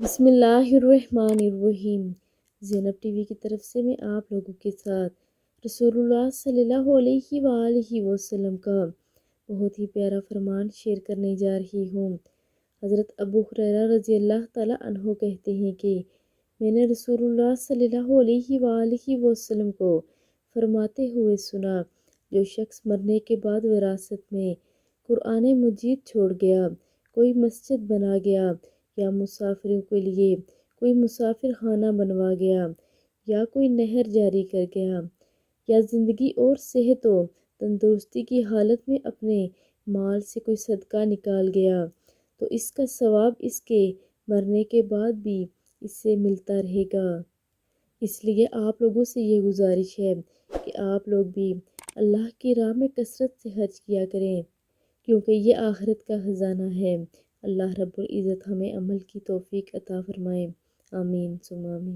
بسم اللہ الرحمن الرحیم۔ زینب ٹی وی کی طرف سے میں آپ لوگوں کے ساتھ رسول اللہ صلی اللہ علیہ وآلہ وسلم کا بہت ہی پیارا فرمان شیئر کرنے جا رہی ہوں۔ حضرت ابو ہریرہ رضی اللہ تعالیٰ عنہ کہتے ہیں کہ میں نے رسول اللہ صلی اللہ علیہ وآلہ وسلم کو فرماتے ہوئے سنا، جو شخص مرنے کے بعد وراثت میں قرآن مجید چھوڑ گیا، کوئی مسجد بنا گیا، یا مسافروں کے لیے کوئی مسافر خانہ بنوا گیا، یا کوئی نہر جاری کر گیا، یا زندگی اور صحت و تندرستی کی حالت میں اپنے مال سے کوئی صدقہ نکال گیا، تو اس کا ثواب اس کے مرنے کے بعد بھی اس سے ملتا رہے گا۔ اس لیے آپ لوگوں سے یہ گزارش ہے کہ آپ لوگ بھی اللہ کی راہ میں کثرت سے حج کیا کریں، کیونکہ یہ آخرت کا خزانہ ہے۔ اللہ رب العزت ہمیں عمل کی توفیق عطا فرمائے، آمین ثم آمین۔